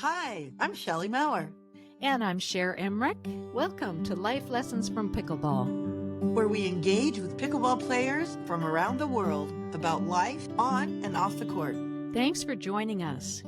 Hi, I'm Shelley Maurer, And I'm Cher Emmerich. Welcome to Life Lessons from Pickleball, where we engage with pickleball players from around the world about life on and off the court. Thanks for joining us.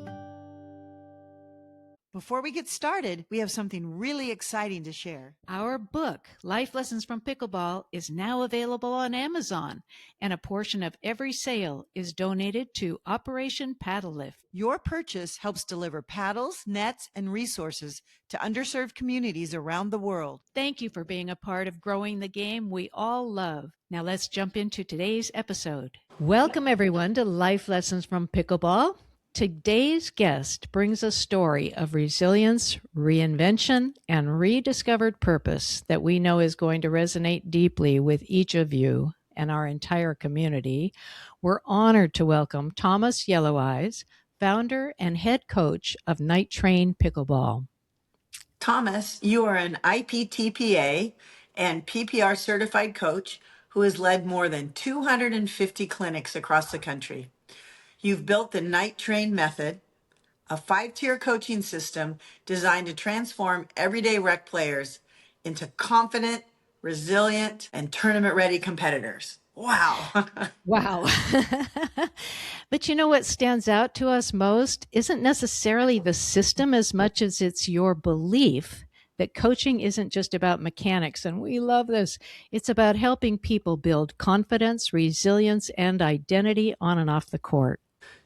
Before we get started, we have something really exciting to share. Our book, Life Lessons from Pickleball, is now available on Amazon, and a portion of every sale is donated to Operation PaddleLift. Your purchase helps deliver paddles, nets, and resources to underserved communities around the world. Thank you for being a part of growing the game we all love. Now let's jump into today's episode. Welcome everyone to Life Lessons from Pickleball. Today's guest brings a story of resilience, reinvention, and rediscovered purpose that we know is going to resonate deeply with each of you and our entire community. We're honored to welcome Thomas Yelloweyes, founder and head coach of Night Train Pickleball. Thomas, you are an IPTPA and PPR certified coach who has led more than 250 clinics across the country. You've built the Night Train method, a 5-tier coaching system designed to transform everyday rec players into confident, resilient, and tournament-ready competitors. Wow. Wow. But you know what stands out to us most isn't necessarily the system as much as it's your belief that coaching isn't just about mechanics. And we love this. It's about helping people build confidence, resilience, and identity on and off the court.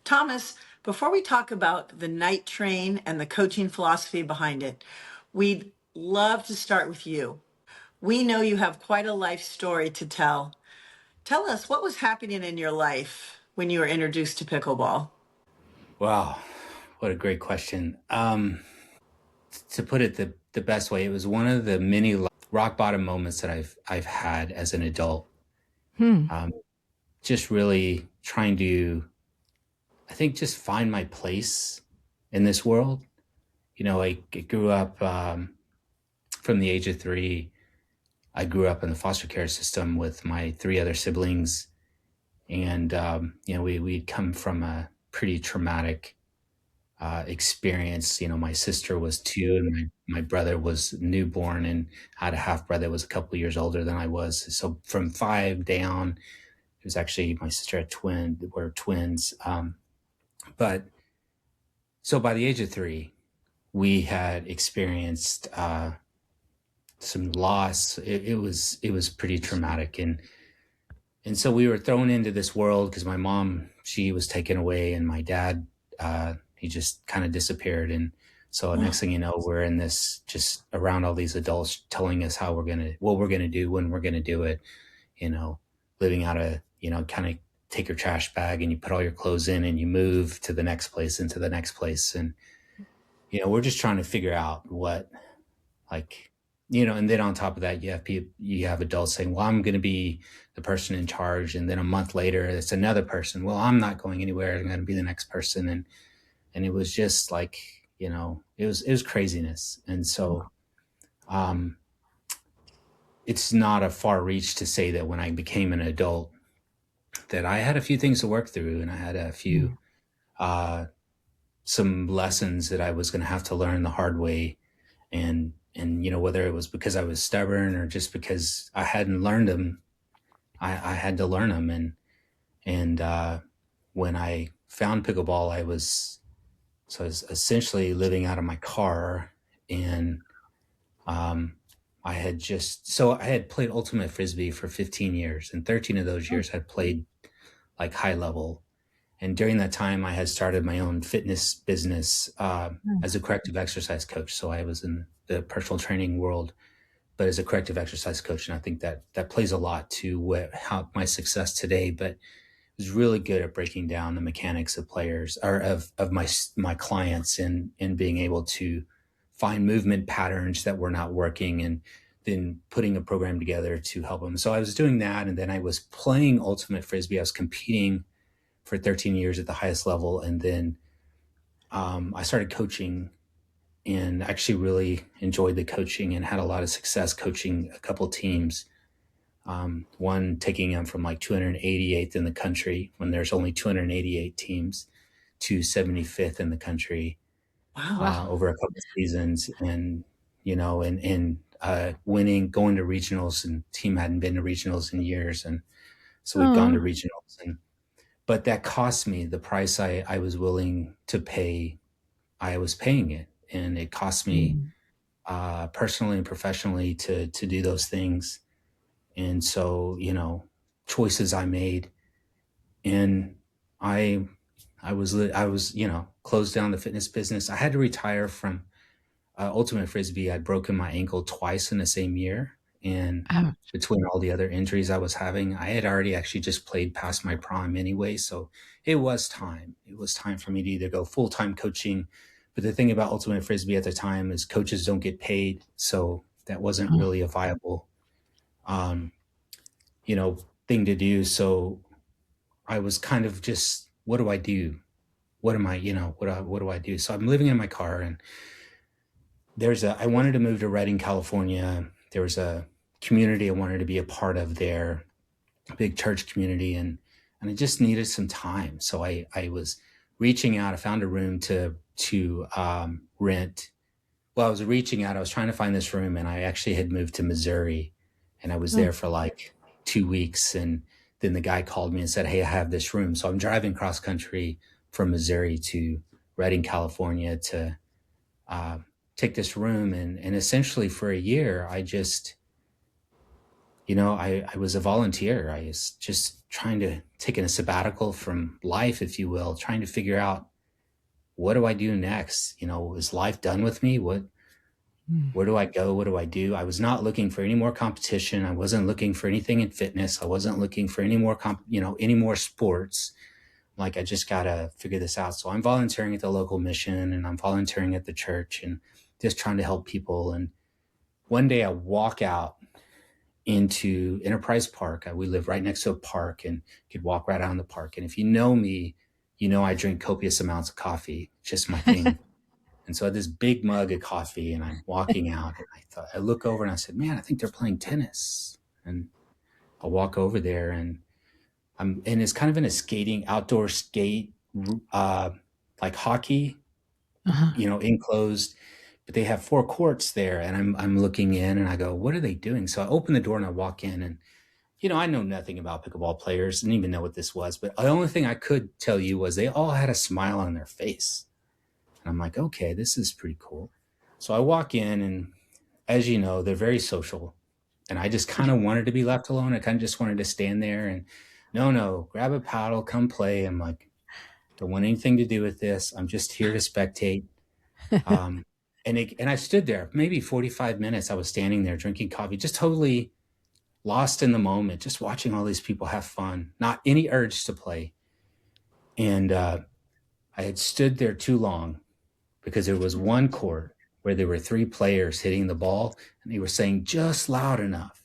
Thomas, before we talk about the Night Train and the coaching philosophy behind it, we'd love to start with you. We know you have quite a life story to tell. Tell us what was happening in your life when you were introduced to pickleball. Wow, what a great question. To put it the best way, it was one of the many rock bottom moments that I've had as an adult. Just really trying to, I think, just find my place in this world. You know, I grew up from the age of 3. I grew up in the foster care system with my 3 other siblings, and we'd come from a pretty traumatic experience. You know, my sister was 2 and my brother was newborn, and I had a half brother that was a couple of years older than I was. So from 5 down, it was actually my sister had we're twins. But so by the age of 3, we had experienced some loss. It was pretty traumatic, and so we were thrown into this world because my mom, she was taken away, and my dad, he just kind of disappeared. And so next thing you know, we're in this, just around all these adults telling us what we're gonna do, when we're gonna do it. You know, living out of, kind of take your trash bag and you put all your clothes in and you move to the next place and to the next place. And, we're just trying to figure out what, and then on top of that, you have adults saying, well, I'm going to be the person in charge. And then a month later, it's another person. Well, I'm not going anywhere. I'm going to be the next person. And it was just like, it was craziness. And so, it's not a far reach to say that when I became an adult, that I had a few things to work through, and I had a few, some lessons that I was going to have to learn the hard way. And whether it was because I was stubborn or just because I hadn't learned them, I had to learn them. And when I found pickleball, I was essentially living out of my car, and I had played ultimate frisbee for 15 years, and 13 of those years I'd played like high level. And during that time, I had started my own fitness business as a corrective exercise coach. So I was in the personal training world, but as a corrective exercise coach. And I think that plays a lot to how my success today. But I was really good at breaking down the mechanics of players, or of my clients, and being able to find movement patterns that were not working, and then putting a program together to help them. So I was doing that. And then I was playing ultimate frisbee. I was competing for 13 years at the highest level. And then I started coaching, and actually really enjoyed the coaching and had a lot of success coaching a couple teams. One taking them from like 288th in the country when there's only 288 teams to 75th in the country. Wow. Wow. over a couple of seasons, and winning, going to regionals, and team hadn't been to regionals in years, and so we'd gone Oh. to regionals, and but that cost me the price I was willing to pay. I was paying it, and it cost me Mm. personally and professionally to do those things. And so, choices I made, and I I was, closed down the fitness business. I had to retire from ultimate frisbee. I'd broken my ankle twice in the same year, and Ouch. between all the other injuries I was having, I had already actually just played past my prime anyway. So it was time. It was time for me to either go full time coaching. But the thing about ultimate frisbee at the time is coaches don't get paid, so that wasn't Oh. really a viable, um, you know, thing to do. So I was kind of just, what do I do? What am I, what do I do? So I'm living in my car, and I wanted to move to Redding, California. There was a community I wanted to be a part of there, a big church community, and I just needed some time. So I was reaching out. I found a room to rent. Well, I was reaching out. I was trying to find this room, and I actually had moved to Missouri, and I was Oh. there for like 2 weeks, and then the guy called me and said, "Hey, I have this room." So I'm driving cross country from Missouri to Redding, California, to uh, take this room, and essentially for a year, I just, I was a volunteer. I was just trying to take a sabbatical from life, if you will, trying to figure out, what do I do next? Is life done with me? Mm. Where do I go? What do I do? I was not looking for any more competition. I wasn't looking for anything in fitness. I wasn't looking for any more any more sports. Like, I just got to figure this out. So I'm volunteering at the local mission, and I'm volunteering at the church, and just trying to help people. And one day I walk out into Enterprise Park. We live right next to a park, and could walk right out in the park. And if you know me, I drink copious amounts of coffee. It's just my thing. And so I had this big mug of coffee, and I'm walking out, and I look over and I said, "Man, I think they're playing tennis." And I walk over there, and and it's kind of in a outdoor skate, uh, like hockey, Uh-huh. enclosed, but they have four courts there. And I'm looking in, and I go, "What are they doing?" So I open the door and I walk in, and, I know nothing about pickleball players, didn't even know what this was. But the only thing I could tell you was they all had a smile on their face. And I'm like, okay, this is pretty cool. So I walk in, and as you know, they're very social. And I just kind of wanted to be left alone. I kind of just wanted to stand there and, no, no, grab a paddle, come play. I'm like, don't want anything to do with this. I'm just here to spectate. Um, and I stood there maybe 45 minutes. I was standing there drinking coffee, just totally lost in the moment, just watching all these people have fun, not any urge to play. And I had stood there too long, because there was one court where there were three players hitting the ball, and they were saying just loud enough,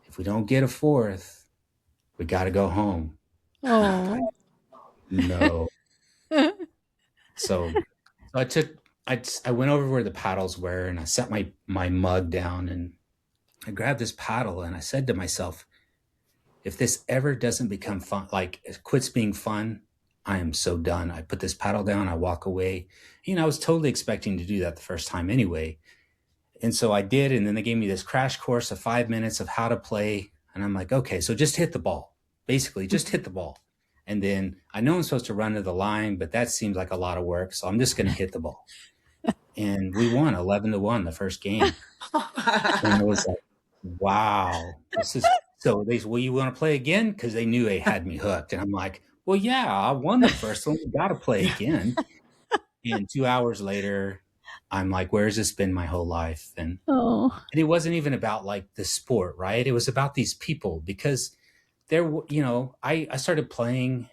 "If we don't get a fourth, we got to go home." And I'm like, Oh. no. So, so I went over where the paddles were, and I set my mug down, and I grabbed this paddle, and I said to myself, if this ever doesn't become fun, like it quits being fun, I am so done. I put this paddle down, I walk away. I was totally expecting to do that the first time anyway. And so I did. And then they gave me this crash course of 5 minutes of how to play. And I'm like, okay, so just hit the ball, basically, just hit the ball. And then I know I'm supposed to run to the line, but that seems like a lot of work. So I'm just going to hit the ball. And we won 11-1 the first game. And I was like, wow, this is so. They said, "Well, you want to play again?" Because they knew they had me hooked. And I'm like, well, yeah, I won the first one. We got to play again. And 2 hours later, I'm like, where's this been my whole life? Oh. And it wasn't even about like the sport, right? It was about these people, because I started playing,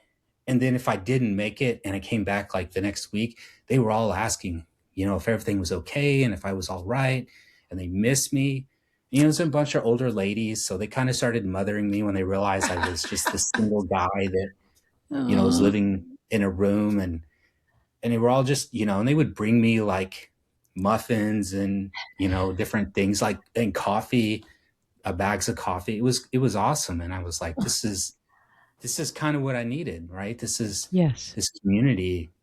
and then if I didn't make it and I came back like the next week, they were all asking, if everything was okay and if I was all right, and they missed me. It was a bunch of older ladies, so they kind of started mothering me when they realized I was just this single guy that, was Oh. living in a room, and they were all just, and they would bring me like muffins and, different things, like, and coffee, bags of coffee. It was awesome. And I was like, this is kind of what I needed, right? This is Yes. this community.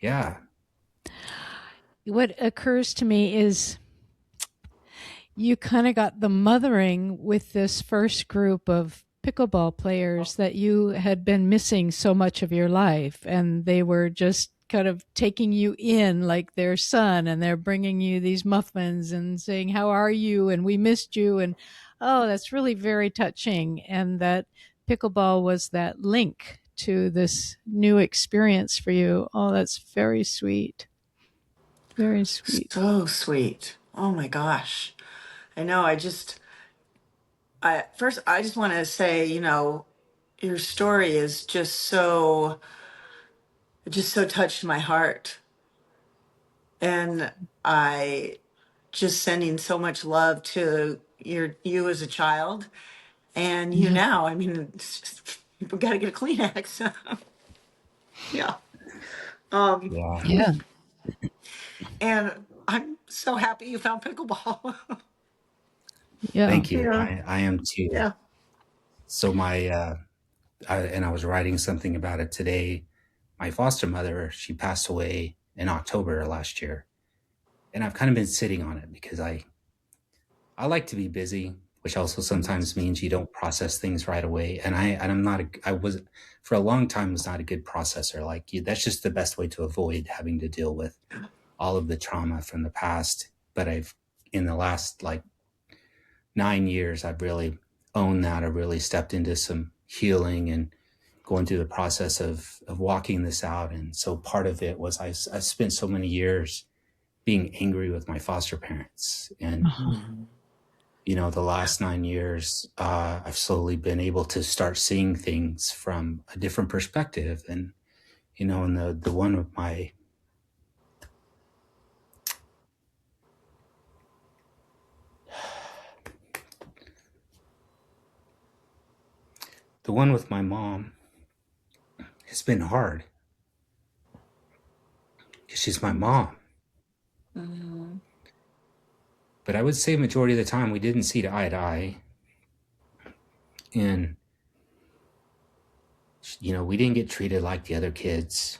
Yeah. What occurs to me is you kind of got the mothering with this first group of pickleball players that you had been missing so much of your life, and they were just kind of taking you in like their son, and they're bringing you these muffins and saying, how are you, and we missed you, and oh, that's really very touching. And that pickleball was that link to this new experience for you. Oh, that's very sweet. Very sweet. So sweet. Oh my gosh. I know. I just want to say, your story is it just so touched my heart. And I just sending so much love to you as a child and you Yeah. now. I mean, it's just, we got to get a Kleenex. Yeah. Um, Yeah. Yeah. and I'm so happy you found pickleball. Yeah. Thank you. Yeah. I am too. Yeah. So and I was writing something about it today. My foster mother, she passed away in October last year. And I've kind of been sitting on it because I like to be busy, which also sometimes means you don't process things right away. And I'm not I was for a long time was not a good processor. Like that's just the best way to avoid having to deal with all of the trauma from the past. But in the last like 9 years, I've really owned that. I really stepped into some healing and going through the process of walking this out. And so part of it was I spent so many years being angry with my foster parents. And, Uh-huh. the last 9 years, I've slowly been able to start seeing things from a different perspective. And the one with my mom has been hard because she's my mom. Mm-hmm. But I would say majority of the time we didn't see eye to eye. And, we didn't get treated like the other kids.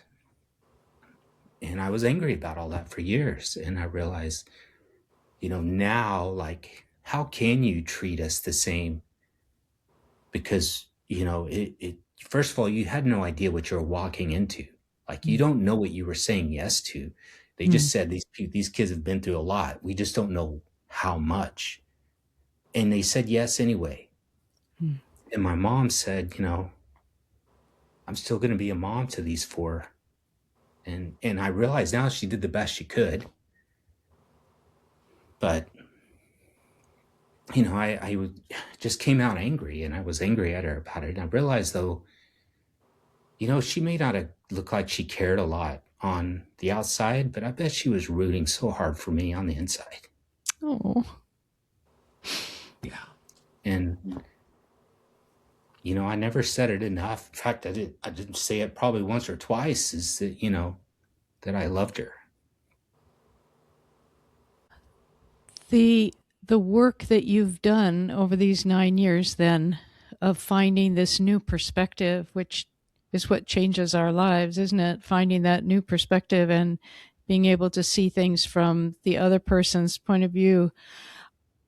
And I was angry about all that for years. And I realized, now, like, how can you treat us the same? Because, first of all, you had no idea what you were walking into. Like, you don't know what you were saying yes to. They just said these kids have been through a lot. We just don't know how much. And they said yes anyway. Mm. And my mom said, I'm still going to be a mom to these four. And I realize now she did the best she could. But, I just came out angry, and I was angry at her about it. And I realized, though, she may not have looked like she cared a lot on the outside, but I bet she was rooting so hard for me on the inside. Oh. Yeah. And, I never said it enough. In fact, I didn't say it probably once or twice, is that, that I loved her. The work that you've done over these 9 years then of finding this new perspective, which is what changes our lives, isn't it? Finding that new perspective and being able to see things from the other person's point of view.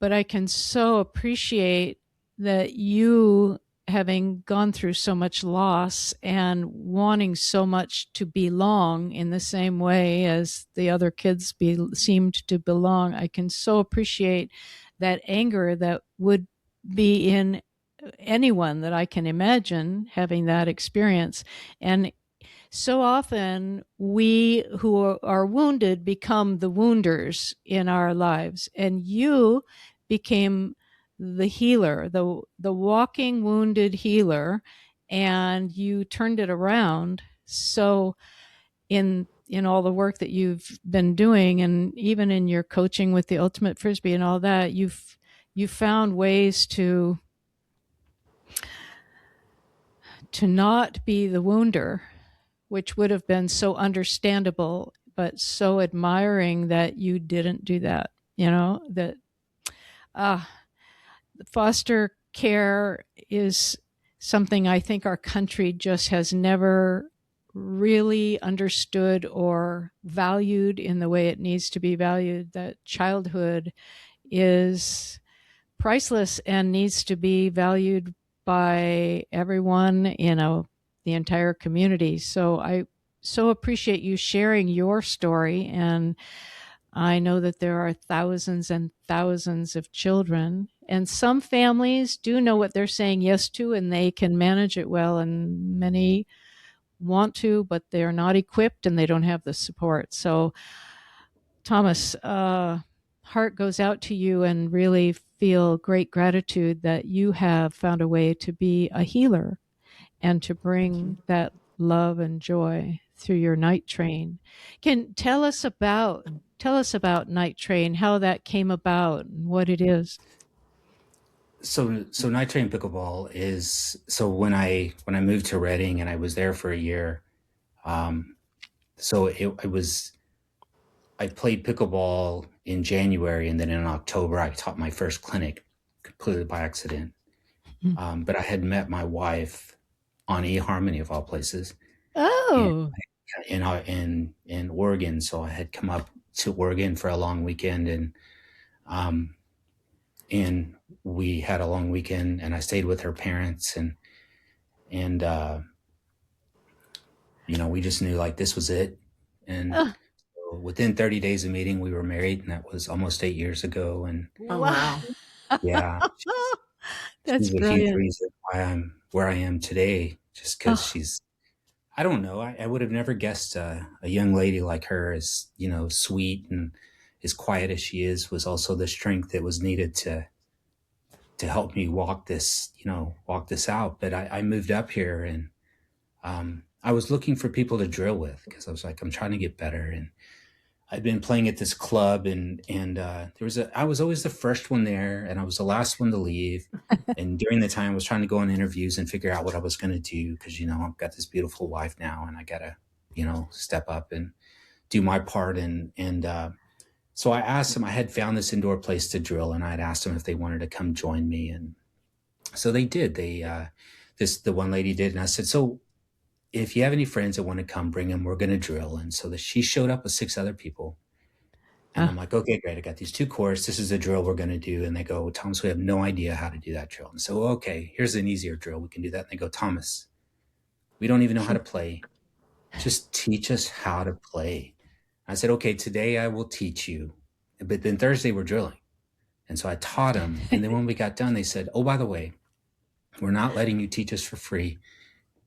But I can so appreciate that you, having gone through so much loss and wanting so much to belong in the same way as the other kids seemed to belong, I can so appreciate that anger that would be in anyone that I can imagine having that experience. And so often we who are wounded become the wounders in our lives, and you became the healer, the walking wounded healer, and you turned it around. So in all the work that you've been doing, and even in your coaching with the ultimate frisbee and all that, you've found ways to not be the wounder, which would have been so understandable, but so admiring that you didn't do that. That foster care is something I think our country just has never really understood or valued in the way it needs to be valued, that childhood is priceless and needs to be valued by everyone in the entire community. So I so appreciate you sharing your story. And I know that there are thousands and thousands of children, and some families do know what they're saying yes to and they can manage it well. And many want to, but they're not equipped and they don't have the support. So, Thomas, heart goes out to you and really feel great gratitude that you have found a way to be a healer and to Thank you. bring that love and joy through your night train. Can tell us about Night Train, how that came about and what it is. So Night Train Pickleball is, so when I moved to Reading and I was there for a year, um, so it was, I played pickleball in January, and then in October I taught my first clinic completely by accident. But I had met my wife on eHarmony of all places, and Oh, in Oregon. So I had come up to Oregon for a long weekend, um, and we had a long weekend, and I stayed with her parents, and we just knew like this was it. And uh, so within 30 days of meeting, we were married, and that was almost 8 years ago. And Oh, wow. wow. yeah, That's she's a huge brilliant. reason why I'm where I am today, just because Oh, she's, I don't know, I would have never guessed a young lady like her, as sweet and as quiet as she is, was also the strength that was needed to help me walk this out. But I moved up here, and I was looking for people to drill with, because I was like, I'm trying to get better. And I'd been playing at this club, and I was always the first one there, and I was the last one to leave. And during the time, I was trying to go on interviews and figure out what I was going to do, because I've got this beautiful wife now, and I gotta step up and do my part. And so I asked them. I had found this indoor place to drill, and I had asked them if they wanted to come join me, and so they did. The one lady did, and I said, so if you have any friends that want to come, bring them. We're going to drill. And so she showed up with 6 other people. And uh, I'm like, okay, great. I got these 2 courses. This is the drill we're going to do. And they go, Thomas, we have no idea how to do that drill. And so, okay, here's an easier drill. We can do that. And they go, Thomas, we don't even know how to play. Just teach us how to play. I said, okay, today I will teach you. But then Thursday we're drilling. And so I taught them. And then when we got done, they said, oh, by the way, we're not letting you teach us for free.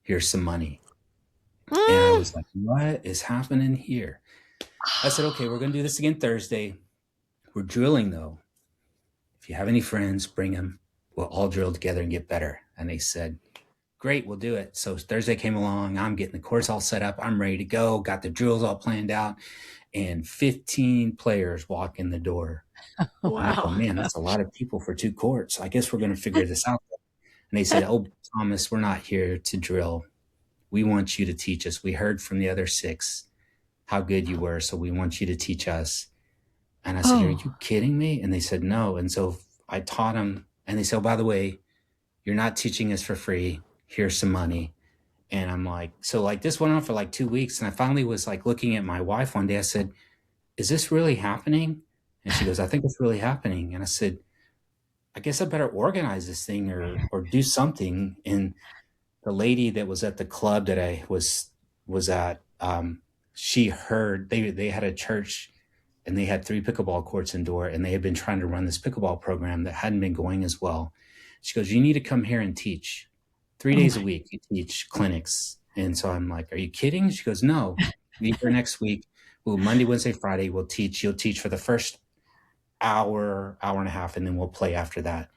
Here's some money. And I was like, what is happening here? I said, okay, we're going to do this again Thursday. We're drilling, though. If you have any friends, bring them. We'll all drill together and get better. And they said, great, we'll do it. So Thursday came along. I'm getting the course all set up. I'm ready to go. Got the drills all planned out. And 15 players walk in the door. I'm like, oh, Wow. man, that's a lot of people for 2 courts. I guess we're going to figure this out. And they said, oh, Thomas, we're not here to drill. We want you to teach us. We heard from the other 6 how good you were, so we want you to teach us. And I said, are you oh, kidding me? And they said, no. And so I taught them, and they said, oh, by the way, you're not teaching us for free. Here's some money. And I'm like, so like this went on for like 2 weeks. And I finally was like looking at my wife one day. I said, is this really happening? And she goes, I think it's really happening. And I said, I guess I better organize this thing, or do something. And the lady that was at the club that I was at, she heard they had a church, and they had 3 pickleball courts indoor, and they had been trying to run this pickleball program that hadn't been going as well. She goes, you need to come here and teach 3 oh days a my, week. You teach clinics. And so I'm like, are you kidding? She goes, no, be here next week. Well, Monday, Wednesday, Friday, we'll teach. You'll teach for the first hour and a half, and then we'll play after that.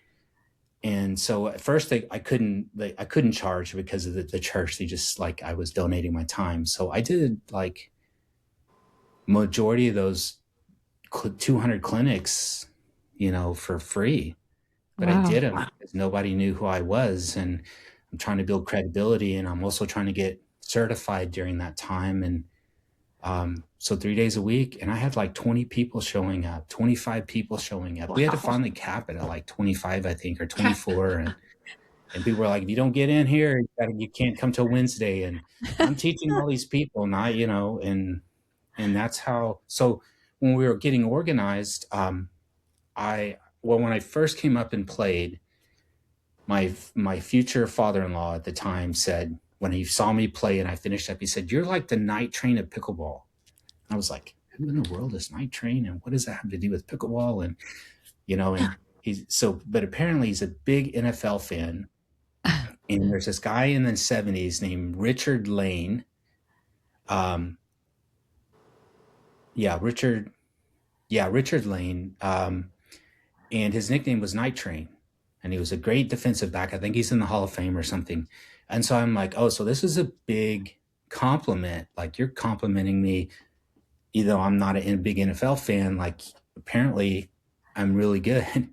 And so at first I couldn't charge because of the church. They just, like, I was donating my time. So I did like majority of those 200 clinics, for free. But I wow. did them Wow. because nobody knew who I was. And I'm trying to build credibility, and I'm also trying to get certified during that time. And so 3 days a week, and I had like 20 people showing up, 25 people showing up. We had to Wow. finally cap it at like 25, I think, or 24. And people were like, if you don't get in here, you can't come till Wednesday. And I'm teaching all these people, not, and that's how. So when we were getting organized, when I first came up and played, my future father-in-law at the time said, when he saw me play and I finished up, he said, "You're like the Night Train of pickleball." I was like, who in the world is Night Train, and what does that have to do with pickleball? And and but apparently he's a big NFL fan. And there's this guy in the 70s named Richard Lane. Um, yeah, Richard. Yeah, Richard Lane. And his nickname was Night Train. And he was a great defensive back. I think he's in the Hall of Fame or something. And so I'm like, oh, so this is a big compliment. Like, you're complimenting me, even though I'm not a big NFL fan. Like, apparently I'm really good.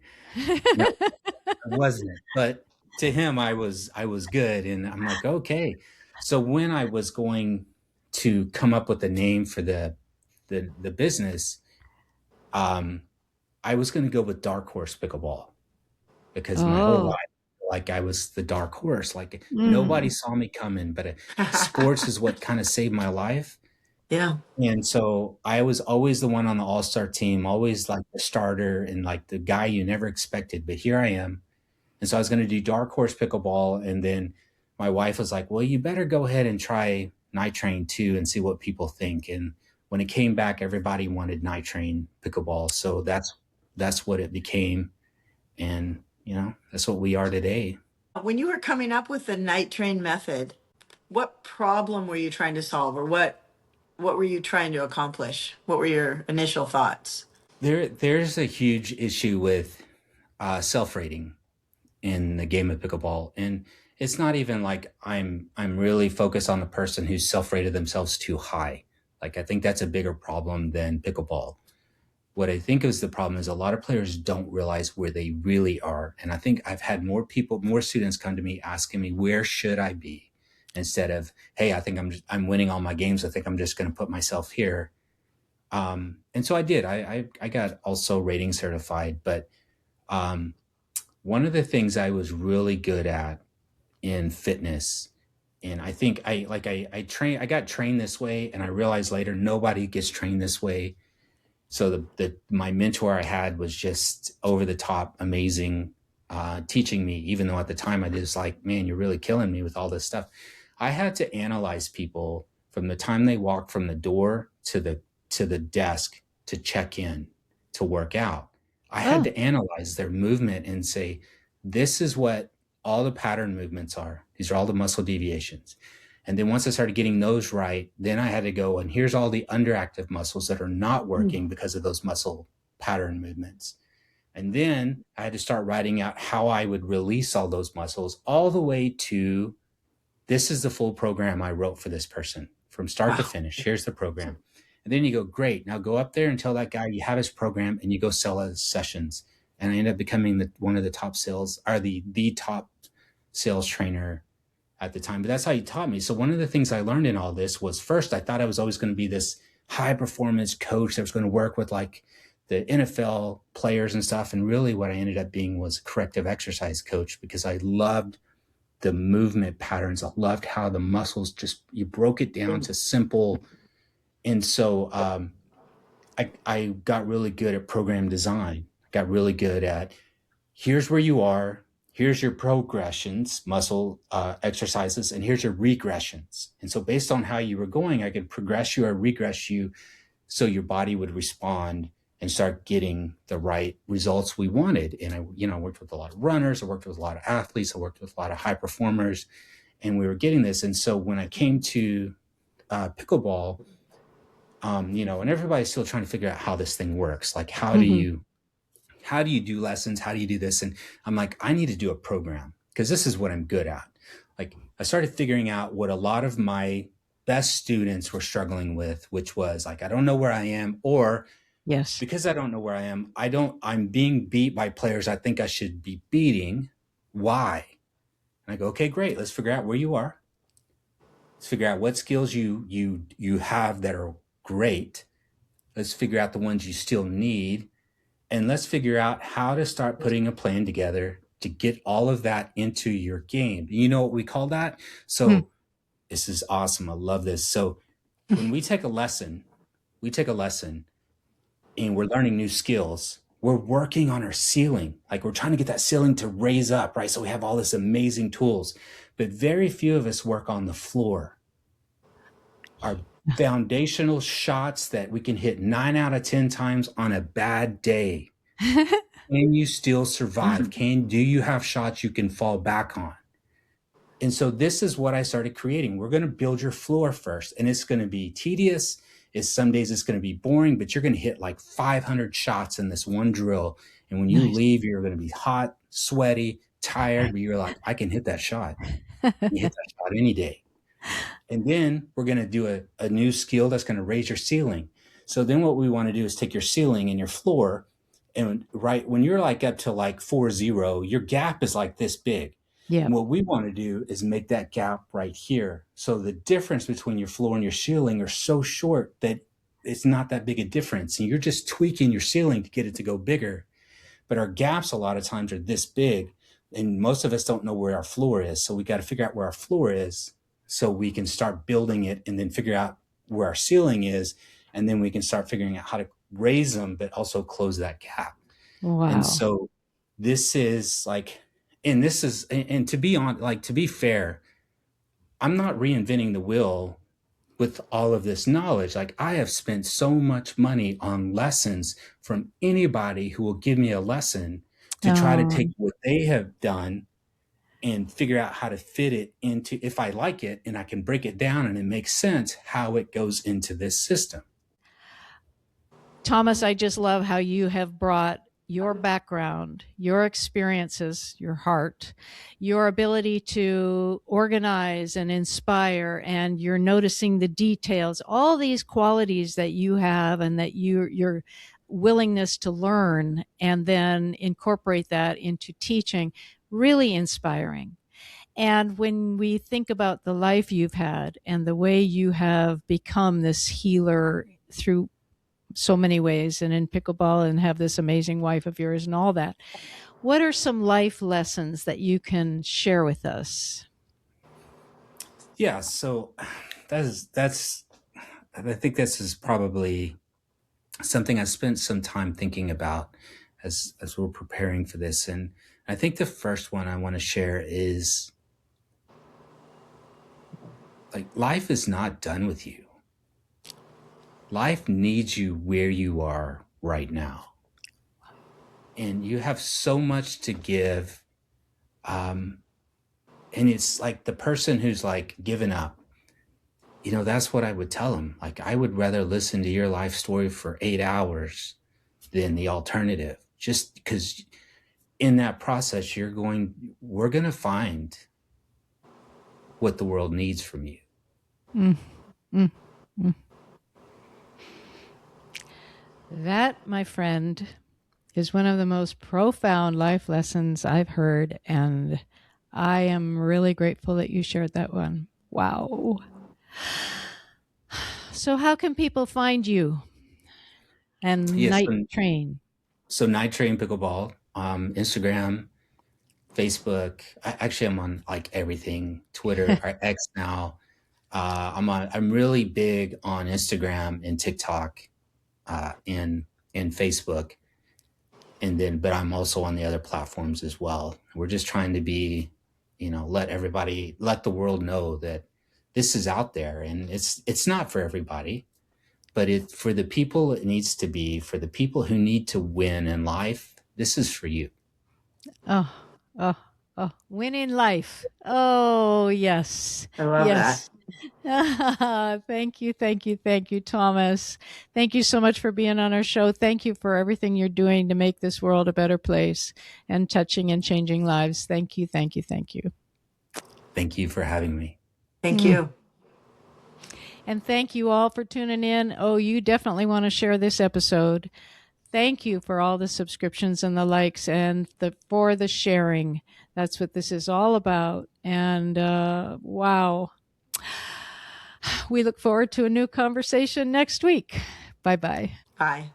No, I wasn't. But to him, I was good. And I'm like, okay. So when I was going to come up with a name for the business, um, I was going to go with Dark Horse Pickleball, because my whole Oh. life, like, I was the dark horse. Like, nobody Mm. saw me coming, but sports is what kind of saved my life. Yeah. And so I was always the one on the all-star team, always like the starter and like the guy you never expected. But here I am. And so I was going to do Dark Horse Pickleball. And then my wife was like, well, you better go ahead and try Night Train too and see what people think. And when it came back, everybody wanted Night Train Pickleball. So that's what it became. And, that's what we are today. When you were coming up with the night train method, what problem were you trying to solve, or what were you trying to accomplish? What were your initial thoughts? There's a huge issue with self-rating in the game of pickleball. And it's not even like I'm really focused on the person who's self-rated themselves too high. Like, I think that's a bigger problem than pickleball. What I think is the problem is a lot of players don't realize where they really are. And I think I've had more students come to me asking me, where should I be? Instead of, hey, I think I'm winning all my games. I think I'm just going to put myself here. And so I did. I got also rating certified, but um, one of the things I was really good at in fitness, and I think I got trained this way, and I realized later nobody gets trained this way. So my mentor I had was just over the top amazing, teaching me, even though at the time I was like, man, you're really killing me with all this stuff. I had to analyze people from the time they walked from the door to the desk to check in to work out. I had Oh. to analyze their movement and say, this is what all the pattern movements are. These are all the muscle deviations. And then once I started getting those right, then I had to go, and here's all the underactive muscles that are not Mm. working because of those muscle pattern movements. And then I had to start writing out how I would release all those muscles, all the way to, this is the full program I wrote for this person from start to Wow. finish. Here's the program. And then you go, great. Now go up there and tell that guy you have his program, and you go sell his sessions. And I ended up becoming one of the top sales, or the top sales trainer at the time. But that's how he taught me. So one of the things I learned in all this was, first, I thought I was always going to be this high performance coach that was going to work with like the NFL players and stuff. And really what I ended up being was a corrective exercise coach, because I loved the movement patterns. I loved how the muscles just, you broke it down to simple. And so I got really good at program design. I got really good at, here's where you are, here's your progressions, muscle exercises, and here's your regressions. And so based on how you were going, I could progress you or regress you so your body would respond and start getting the right results we wanted. And I worked with a lot of runners, I worked with a lot of athletes, I worked with a lot of high performers, and we were getting this. And so when I came to pickleball, and everybody's still trying to figure out how this thing works. Like, Mhm. how do you do lessons? How do you do this? And I'm like, I need to do a program, because this is what I'm good at. Like, I started figuring out what a lot of my best students were struggling with, which was like, I don't know where I am, or Yes. because I don't know where I am, I'm being beat by players I think I should be beating. Why? And I go, okay, great. Let's figure out where you are. Let's figure out what skills you have that are great. Let's figure out the ones you still need. And let's figure out how to start putting a plan together to get all of that into your game. You know what we call that? So this is awesome. I love this. So when we take a lesson and we're learning new skills, we're working on our ceiling. Like we're trying to get that ceiling to raise up, right? So we have all this amazing tools, but very few of us work on the floor. Our foundational shots that we can hit 9 out of 10 times on a bad day. Can you still survive? Do you have shots you can fall back on? And so this is what I started creating. We're going to build your floor first, and it's going to be tedious. Some days it's going to be boring, but you're going to hit like 500 shots in this one drill. And when you leave, you're going to be hot, sweaty, tired, but you're like, I can hit that shot. You hit that shot any day. And then we're going to do a new skill that's going to raise your ceiling. So then what we want to do is take your ceiling and your floor, and right when you're like up to like 4-0, your gap is like this big. Yeah. And what we want to do is make that gap right here. So the difference between your floor and your ceiling are so short that it's not that big a difference. And you're just tweaking your ceiling to get it to go bigger. But our gaps a lot of times are this big. And most of us don't know where our floor is. So we got to figure out where our floor is so we can start building it and then figure out where our ceiling is. And then we can start figuring out how to raise them, but also close that gap. Wow. And so this is like, and to be fair, I'm not reinventing the wheel with all of this knowledge. Like I have spent so much money on lessons from anybody who will give me a lesson to try to take what they have done and figure out how to fit it into, if I like it and I can break it down and it makes sense, how it goes into this system. Thomas, I just love how you have brought your background, your experiences, your heart, your ability to organize and inspire, and you're noticing the details, all these qualities that you have and that your willingness to learn and then incorporate that into teaching, really inspiring. And when we think about the life you've had and the way you have become this healer through so many ways and in pickleball and have this amazing wife of yours and all that, what are some life lessons that you can share with us? Yeah, so I think this is probably something I spent some time thinking about as we're preparing for this. And I think the first one I want to share is like, life is not done with you. Life needs you where you are right now. And you have so much to give. And it's like the person who's like given up, that's what I would tell them. Like, I would rather listen to your life story for 8 hours than the alternative, just because in that process, we're going to find what the world needs from you. That, my friend, is one of the most profound life lessons I've heard, and I am really grateful that you shared that one. Wow. So how can people find you and Night Train? So Night Train Pickleball, Instagram, Facebook. I'm on like everything, Twitter or X now. I'm really big on Instagram and TikTok, and Facebook. But I'm also on the other platforms as well. We're just trying to be, let the world know that this is out there, and it's not for everybody, but for the people it needs to be, for the people who need to win in life. This is for you. Oh, win in life. Oh, yes. I love that. Thank you, Thomas. Thank you so much for being on our show. Thank you for everything you're doing to make this world a better place and touching and changing lives. Thank you. Thank you for having me. Thank you. And thank you all for tuning in. Oh, you definitely want to share this episode. Thank you for all the subscriptions and the likes and for the sharing. That's what this is all about. And wow. We look forward to a new conversation next week. Bye-bye. Bye.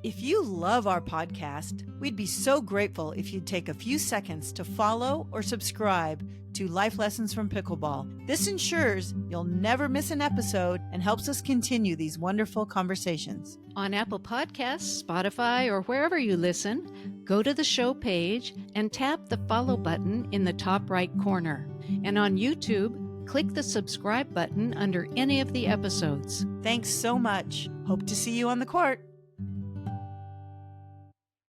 If you love our podcast, we'd be so grateful if you'd take a few seconds to follow or subscribe to Life Lessons from Pickleball. This ensures you'll never miss an episode and helps us continue these wonderful conversations. On Apple Podcasts, Spotify, or wherever you listen, go to the show page and tap the follow button in the top right corner. And on YouTube, click the subscribe button under any of the episodes. Thanks so much. Hope to see you on the court.